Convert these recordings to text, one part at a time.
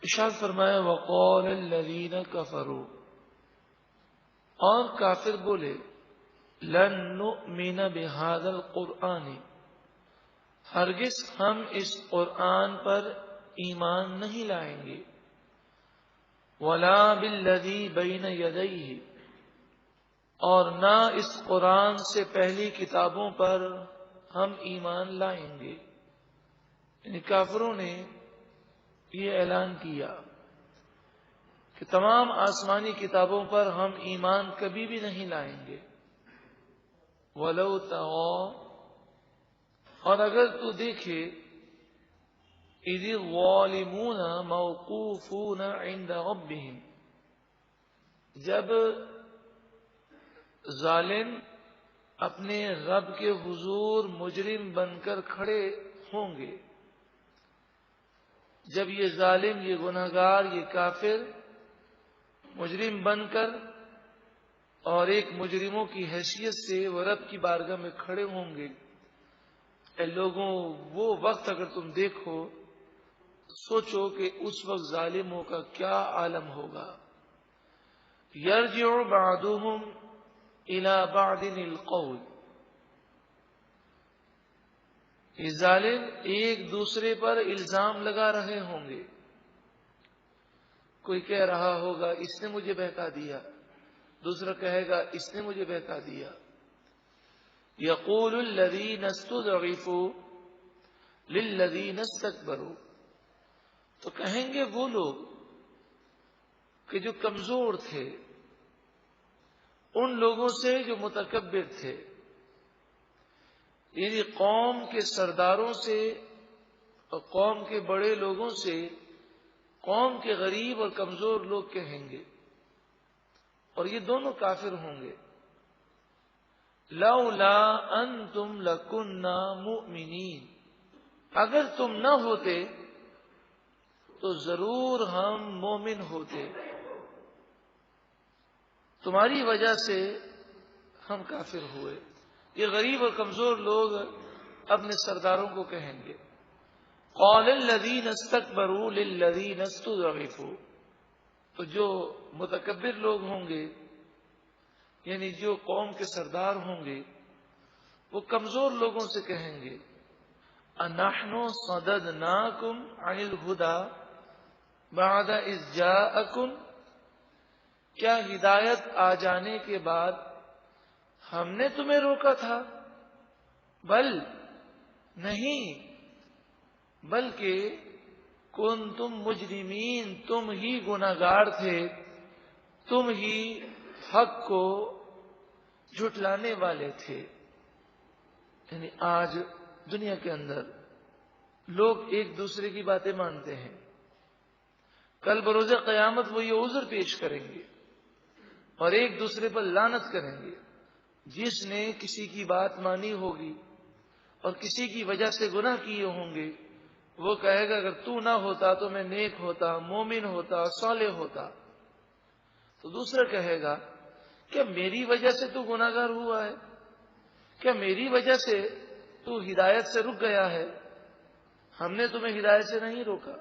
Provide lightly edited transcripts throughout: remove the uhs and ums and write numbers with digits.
ارشاد فرمایا وقال الذین کفروا، اور کافر بولے لن نؤمن بهذا القرآن، ہرگز ہم اس قرآن پر ایمان نہیں لائیں گے، ولا بالذی بین یدیہ، اور نہ اس قرآن سے پہلی کتابوں پر ہم ایمان لائیں گے۔ یعنی کافروں نے یہ اعلان کیا کہ تمام آسمانی کتابوں پر ہم ایمان کبھی بھی نہیں لائیں گے۔ وَلَوْ تَرَىٰ، اور اگر تو دیکھے اِذِ الظَّالِمُونَ مَوْقُوفُونَ عِندَ رَبِّهِمْ، جب ظالم اپنے رب کے حضور مجرم بن کر کھڑے ہوں گے، جب یہ ظالم، یہ گنہگار، یہ کافر مجرم بن کر اور ایک مجرموں کی حیثیت سے وہ رب کی بارگاہ میں کھڑے ہوں گے۔ اے لوگوں، وہ وقت اگر تم دیکھو، سوچو کہ اس وقت ظالموں کا کیا عالم ہوگا۔ یرجع بعضهم الى بعض القول، یہ ظالم ایک دوسرے پر الزام لگا رہے ہوں گے۔ کوئی کہہ رہا ہوگا اس نے مجھے بہکا دیا، دوسرا کہے گا اس نے مجھے بہکا دیا۔ یقول الذین استضعفوا للذین استکبروا، تو کہیں گے وہ لوگ کہ جو کمزور تھے ان لوگوں سے جو متکبر تھے، یعنی قوم کے سرداروں سے اور قوم کے بڑے لوگوں سے قوم کے غریب اور کمزور لوگ کہیں گے، اور یہ دونوں کافر ہوں گے، لولا انتم لکنا مؤمنین، اگر تم نہ ہوتے تو ضرور ہم مومن ہوتے، تمہاری وجہ سے ہم کافر ہوئے۔ یہ غریب اور کمزور لوگ اپنے سرداروں کو کہیں گے۔ قال الذین استکبروا للذین استضعفوا، تو جو متکبر لوگ ہوں گے، یعنی جو قوم کے سردار ہوں گے، وہ کمزور لوگوں سے کہیں گے انحن صددناکم عن الہدی بعد اذ جاءکم، کیا ہدایت آ جانے کے بعد ہم نے تمہیں روکا تھا؟ بل نہیں، بلکہ کنتم مجرمین، تم ہی گناہگار تھے، تم ہی حق کو جھٹلانے والے تھے۔ یعنی آج دنیا کے اندر لوگ ایک دوسرے کی باتیں مانتے ہیں، کل بروز قیامت وہ یہ عذر پیش کریں گے اور ایک دوسرے پر لعنت کریں گے۔ جس نے کسی کی بات مانی ہوگی اور کسی کی وجہ سے گناہ کیے ہوں گے، وہ کہے گا اگر تو نہ ہوتا تو میں نیک ہوتا، مومن ہوتا، صالح ہوتا۔ تو دوسرا کہے گا کیا میری وجہ سے تو گناہگار ہوا ہے؟ کیا میری وجہ سے تو ہدایت سے رک گیا ہے؟ ہم نے تمہیں ہدایت سے نہیں روکا،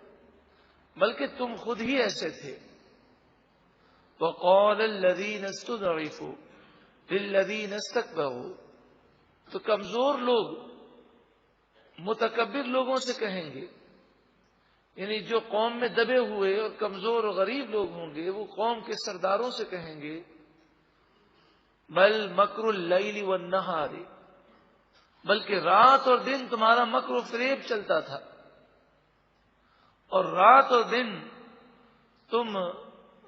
بلکہ تم خود ہی ایسے تھے۔ وقال الذین استضعفوا للذین استکبروا، تو کمزور لوگ متکبر لوگوں سے کہیں گے، یعنی جو قوم میں دبے ہوئے اور کمزور اور غریب لوگ ہوں گے، وہ قوم کے سرداروں سے کہیں گے بل مکر اللیل والنہار، بلکہ رات اور دن تمہارا مکر و فریب چلتا تھا، اور رات اور دن تم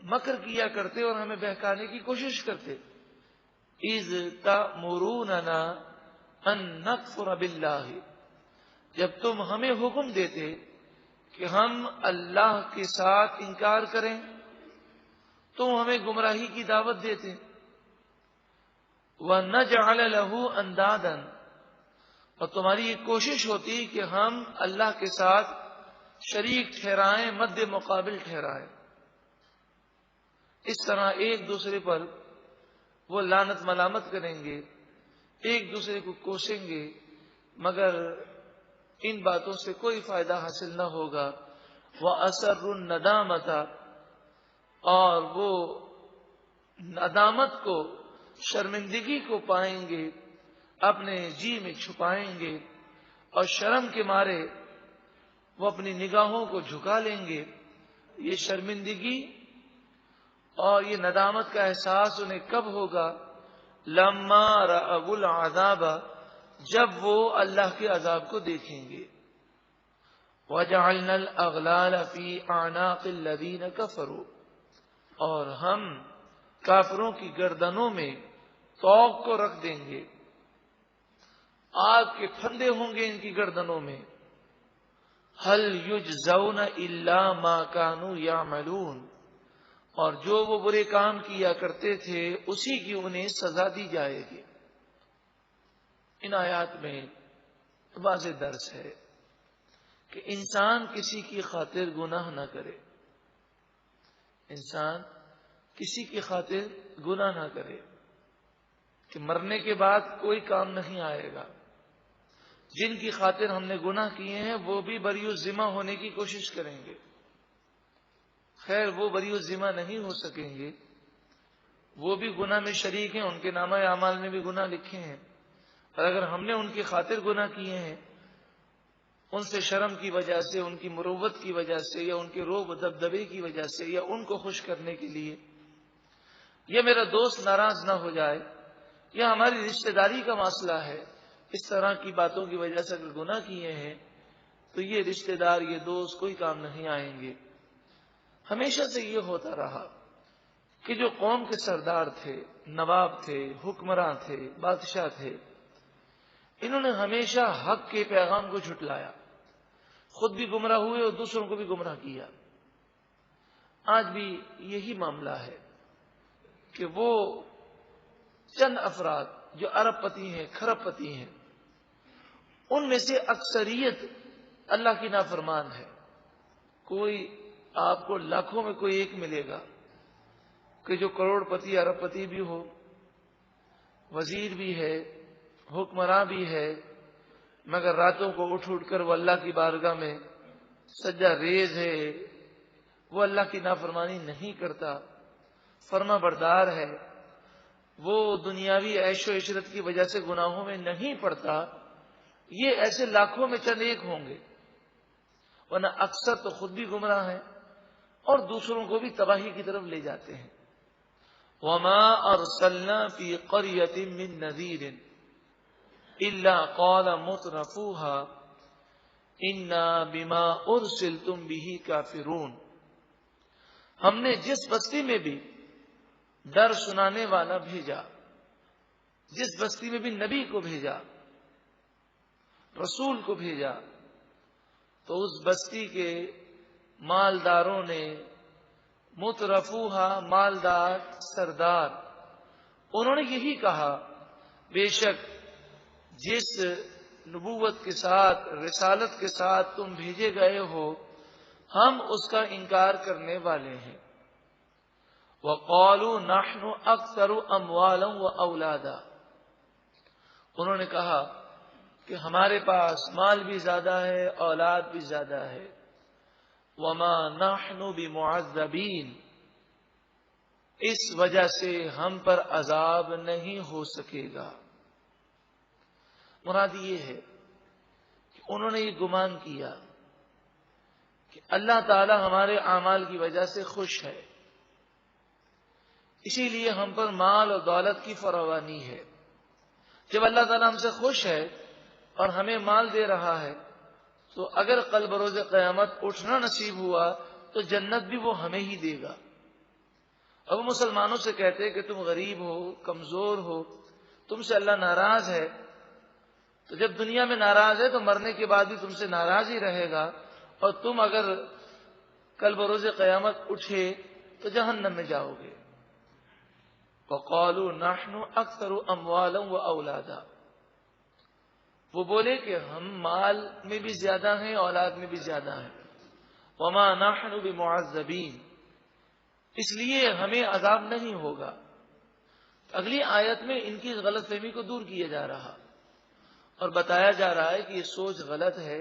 مکر کیا کرتے اور ہمیں بہکانے کی کوشش کرتے۔ اذ تأمروننا ان نکفر باللہ، جب تم ہمیں حکم دیتے کہ ہم اللہ کے ساتھ انکار کریں، تم ہمیں گمراہی کی دعوت دیتے۔ وَنَجْعَلَ لَهُ أَنْدَادًا، اور تمہاری یہ کوشش ہوتی کہ ہم اللہ کے ساتھ شریک ٹھہرائیں، مد مقابل ٹھہرائیں۔ اس طرح ایک دوسرے پر وہ لعنت ملامت کریں گے، ایک دوسرے کو کوسیں گے، مگر ان باتوں سے کوئی فائدہ حاصل نہ ہوگا۔ وَأَسَرُّ النَّدَامَةَ، اور وہ ندامت کو، شرمندگی کو پائیں گے، اپنے جی میں چھپائیں گے، اور شرم کے مارے وہ اپنی نگاہوں کو جھکا لیں گے۔ یہ شرمندگی اور یہ ندامت کا احساس انہیں کب ہوگا؟ لما رأوا العذاب، جب وہ اللہ کے عذاب کو دیکھیں گے۔ وَجَعَلْنَا الْأَغْلَالَ فِي أَعْنَاقِ الَّذِينَ كَفَرُوا، اور ہم کافروں کی گردنوں میں طوق کو رکھ دیں گے، آگ کے پھندے ہوں گے ان کی گردنوں میں۔ هَلْ يُجْزَوْنَ إِلَّا مَا كَانُوا يَعْمَلُونَ، اور جو وہ برے کام کیا کرتے تھے اسی کی انہیں سزا دی جائے گی۔ ان آیات میں واضح درس ہے کہ انسان کسی کی خاطر گناہ نہ کرے، انسان کسی کی خاطر گناہ نہ کرے کہ مرنے کے بعد کوئی کام نہیں آئے گا۔ جن کی خاطر ہم نے گناہ کیے ہیں وہ بھی بری الذمہ ہونے کی کوشش کریں گے، خیر وہ بری الذمہ نہیں ہو سکیں گے، وہ بھی گناہ میں شریک ہیں، ان کے نامہ اعمال میں بھی گناہ لکھے ہیں، اور اگر ہم نے ان کی خاطر گناہ کیے ہیں، ان سے شرم کی وجہ سے، ان کی مروت کی وجہ سے، یا ان کے روب و دبدبے کی وجہ سے، یا ان کو خوش کرنے کے لیے، یا میرا دوست ناراض نہ ہو جائے، یا ہماری رشتہ داری کا مسئلہ ہے، اس طرح کی باتوں کی وجہ سے اگر گناہ کیے ہیں تو یہ رشتہ دار، یہ دوست کوئی کام نہیں آئیں گے۔ ہمیشہ سے یہ ہوتا رہا کہ جو قوم کے سردار تھے، نواب تھے، حکمراں تھے، بادشاہ تھے، انہوں نے ہمیشہ حق کے پیغام کو جھٹلایا، خود بھی گمراہ ہوئے اور دوسروں کو بھی گمراہ کیا۔ آج بھی یہی معاملہ ہے کہ وہ چند افراد جو ارب پتی ہیں، کھرب پتی ہیں، ان میں سے اکثریت اللہ کی نافرمان ہے۔ کوئی آپ کو لاکھوں میں کوئی ایک ملے گا کہ جو کروڑ پتی، ارب پتی بھی ہو، وزیر بھی ہے، حکمراں بھی ہے، مگر راتوں کو اٹھ کر وہ اللہ کی بارگاہ میں سجدہ ریز ہے، وہ اللہ کی نافرمانی نہیں کرتا، فرما بردار ہے، وہ دنیاوی عیش و عشرت کی وجہ سے گناہوں میں نہیں پڑتا۔ یہ ایسے لاکھوں میں چند ایک ہوں گے، ورنہ اکثر تو خود بھی گمراہ ہیں اور دوسروں کو بھی تباہی کی طرف لے جاتے ہیں۔ وَمَا أَرْسَلْنَا فِي قَرْيَةٍ مِّن نَذِيرٍ إِلَّا قَالَ مُتْرَفُوهَا إِنَّا بِمَا أُرْسِلْتُمْ بِهِ كَافِرُونَ، ہم نے جس بستی میں بھی ڈر سنانے والا بھیجا، جس بستی میں بھی نبی کو بھیجا، رسول کو بھیجا، تو اس بستی کے مالداروں نے، مترفوہا مالدار سردار، انہوں نے یہی کہا بے شک جس نبوت کے ساتھ، رسالت کے ساتھ تم بھیجے گئے ہو ہم اس کا انکار کرنے والے ہیں۔ وَقَالُوا نَحْنُ أَكْثَرُ أَمْوَالًا وَأَوْلَادًا، انہوں نے کہا کہ ہمارے پاس مال بھی زیادہ ہے، اولاد بھی زیادہ ہے۔ وَمَا نَحْنُ بِمُعَذَّبِينَ، اس وجہ سے ہم پر عذاب نہیں ہو سکے گا۔ مراد یہ ہے کہ انہوں نے یہ گمان کیا کہ اللہ تعالی ہمارے اعمال کی وجہ سے خوش ہے، اسی لیے ہم پر مال اور دولت کی فراوانی ہے۔ جب اللہ تعالی ہم سے خوش ہے اور ہمیں مال دے رہا ہے تو اگر کل بروز قیامت اٹھنا نصیب ہوا تو جنت بھی وہ ہمیں ہی دے گا۔ اب وہ مسلمانوں سے کہتے ہیں کہ تم غریب ہو، کمزور ہو، تم سے اللہ ناراض ہے، تو جب دنیا میں ناراض ہے تو مرنے کے بعد بھی تم سے ناراض ہی رہے گا، اور تم اگر کل بروز قیامت اٹھے تو جہنم میں جاؤ گے۔ وَقَالُوا نَحْنُ أَكْثَرُ أَمْوَالًا وَأَوْلَادًا، وہ بولے کہ ہم مال میں بھی زیادہ ہیں، اولاد میں بھی زیادہ ہیں۔ وَمَا نَحْنُ بِمُعَذَّبِينَ، اس لیے ہمیں عذاب نہیں ہوگا۔ اگلی آیت میں ان کی غلط فہمی کو دور کیا جا رہا اور بتایا جا رہا ہے کہ یہ سوچ غلط ہے۔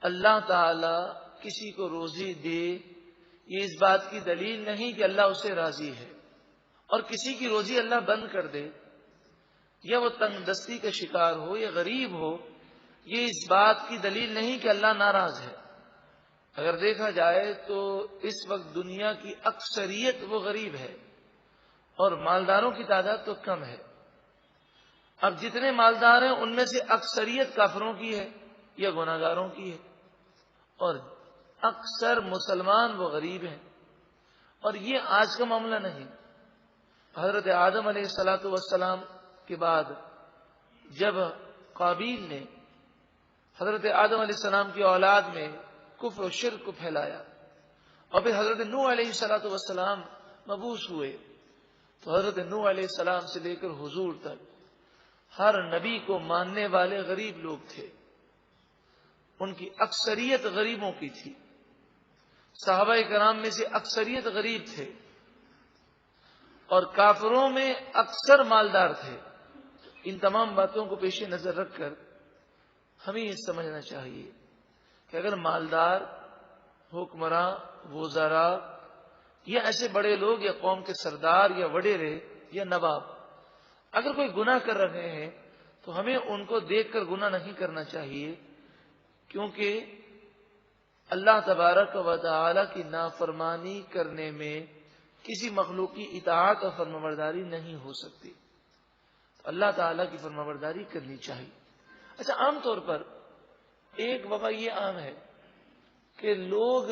اللہ تعالی کسی کو روزی دے یہ اس بات کی دلیل نہیں کہ اللہ اسے راضی ہے، اور کسی کی روزی اللہ بند کر دے یا وہ تنگ دستی کا شکار ہو یا غریب ہو یہ اس بات کی دلیل نہیں کہ اللہ ناراض ہے۔ اگر دیکھا جائے تو اس وقت دنیا کی اکثریت وہ غریب ہے اور مالداروں کی تعداد تو کم ہے۔ اب جتنے مالدار ہیں ان میں سے اکثریت کافروں کی ہے یا گناہگاروں کی ہے، اور اکثر مسلمان وہ غریب ہیں۔ اور یہ آج کا معاملہ نہیں۔ حضرت آدم علیہ السلام کے بعد جب قابیل نے حضرت آدم علیہ السلام کی اولاد میں کفر و شرک کو پھیلایا، اور پھر حضرت نوح علیہ السلام مبعوث ہوئے، تو حضرت نوح علیہ السلام سے لے کر حضور تک ہر نبی کو ماننے والے غریب لوگ تھے، ان کی اکثریت غریبوں کی تھی۔ صحابہ کرام میں سے اکثریت غریب تھے اور کافروں میں اکثر مالدار تھے۔ ان تمام باتوں کو پیش نظر رکھ کر ہمیں یہ سمجھنا چاہیے کہ اگر مالدار، حکمراں، وزراء یا ایسے بڑے لوگ یا قوم کے سردار یا وڈیرے یا نواب اگر کوئی گناہ کر رہے ہیں تو ہمیں ان کو دیکھ کر گناہ نہیں کرنا چاہیے، کیونکہ اللہ تبارک و تعالی کی نافرمانی کرنے میں کسی مخلوق کی اطاعت اور فرمانبرداری نہیں ہو سکتی، تو اللہ تعالی کی فرمانبرداری کرنی چاہیے۔ اچھا، عام طور پر ایک وبا یہ عام ہے کہ لوگ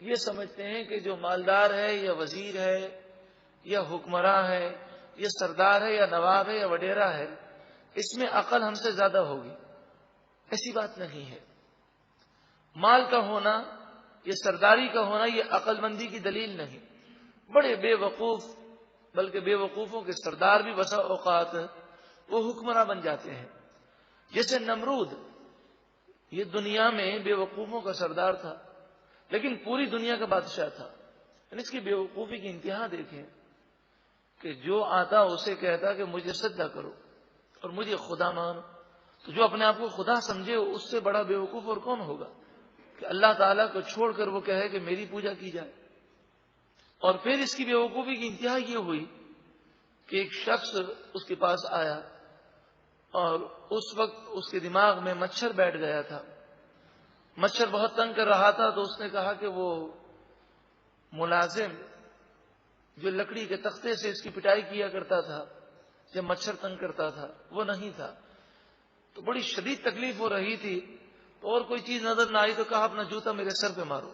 یہ سمجھتے ہیں کہ جو مالدار ہے یا وزیر ہے یا حکمراں ہے یا سردار ہے یا نواب ہے یا وڈیرا ہے اس میں عقل ہم سے زیادہ ہوگی۔ ایسی بات نہیں ہے۔ مال کا ہونا یا سرداری کا ہونا یہ عقل مندی کی دلیل نہیں۔ بڑے بے وقوف، بلکہ بے وقوفوں کے سردار بھی بسا اوقات وہ حکمراں بن جاتے ہیں۔ جیسے نمرود، یہ دنیا میں بے وقوفوں کا سردار تھا لیکن پوری دنیا کا بادشاہ تھا۔ یعنی اس کی بے وقوفی کی انتہا دیکھیں کہ جو آتا اسے کہتا کہ مجھے سجدہ کرو اور مجھے خدا مانو، تو جو اپنے آپ کو خدا سمجھے اس سے بڑا بے وقوف اور کون ہوگا کہ اللہ تعالیٰ کو چھوڑ کر وہ کہے کہ میری پوجا کی جائے۔ اور پھر اس کی بے وقوفی کی انتہا یہ ہوئی کہ ایک شخص اس کے پاس آیا اور اس وقت اس کے دماغ میں مچھر بیٹھ گیا تھا، مچھر بہت تنگ کر رہا تھا، تو اس نے کہا کہ وہ ملازم جو لکڑی کے تختے سے اس کی پٹائی کیا کرتا تھا جب مچھر تنگ کرتا تھا وہ نہیں تھا۔ تو بڑی شدید تکلیف ہو رہی تھی، تو اور کوئی چیز نظر نہ آئی تو کہا اپنا جوتا میرے سر پہ مارو۔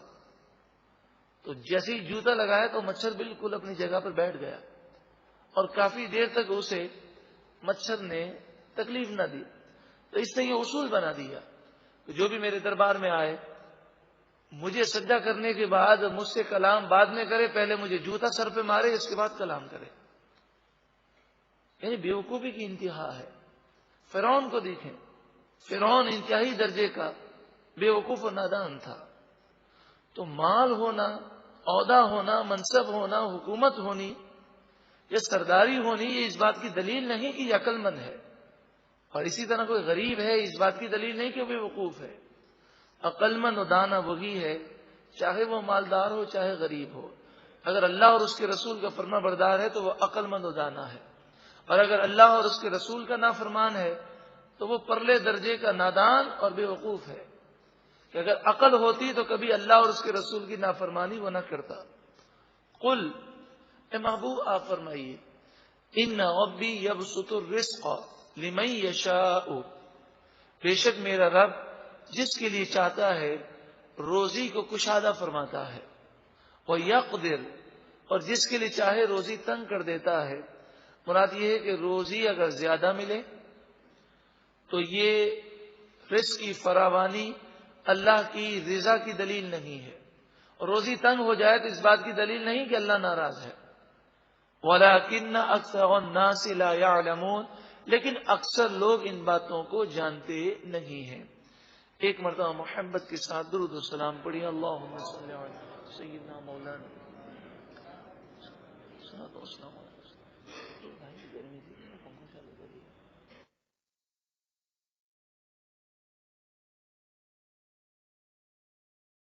تو جیسے ہی جوتا لگایا تو مچھر بالکل اپنی جگہ پر بیٹھ گیا اور کافی دیر تک اسے مچھر نے تکلیف نہ دی۔ تو اس نے یہ اصول بنا دیا کہ جو بھی میرے دربار میں آئے مجھے سجدہ کرنے کے بعد مجھ سے کلام بعد میں کرے، پہلے مجھے جوتا سر پہ مارے اس کے بعد کلام کرے۔ یعنی بیوقوفی کی انتہا ہے۔ فرعون کو دیکھیں، فرعون انتہائی درجے کا بیوقوف و نادان تھا۔ تو مال ہونا، عہدہ ہونا، منصب ہونا، حکومت ہونی یا سرداری ہونی یہ اس بات کی دلیل نہیں کہ یہ عقل مند ہے، اور اسی طرح کوئی غریب ہے اس بات کی دلیل نہیں کہ وہ بیوقوف ہے۔ عقل مند و دانا وہی ہے چاہے وہ مالدار ہو چاہے غریب ہو، اگر اللہ اور اس کے رسول کا فرما بردار ہے تو وہ عقل مند و دانا ہے، اور اگر اللہ اور اس کے رسول کا نافرمان ہے تو وہ پرلے درجے کا نادان اور بے وقوف ہے کہ اگر عقل ہوتی تو کبھی اللہ اور اس کے رسول کی نافرمانی وہ نہ کرتا۔ قل، اے محبوب آپ فرمائیے، ان ربی یبسط الرزق لمن یشاء، بے شک میرا رب جس کے لیے چاہتا ہے روزی کو کشادہ فرماتا ہے، وَيَقْدِرُ، اور جس کے لیے چاہے روزی تنگ کر دیتا ہے۔ مراد یہ ہے کہ روزی اگر زیادہ ملے تو یہ رزق کی فراوانی اللہ کی رضا کی دلیل نہیں ہے، اور روزی تنگ ہو جائے تو اس بات کی دلیل نہیں کہ اللہ ناراض ہے۔ وَلَكِنَّ أَكْثَرَ النَّاسِ لَا يَعْلَمُونَ، لیکن اکثر لوگ ان باتوں کو جانتے نہیں ہیں۔ ایک مرتبہ محبت کے ساتھ درود و سلام پڑھیے، اللہم صلی علی سیدنا مولانا۔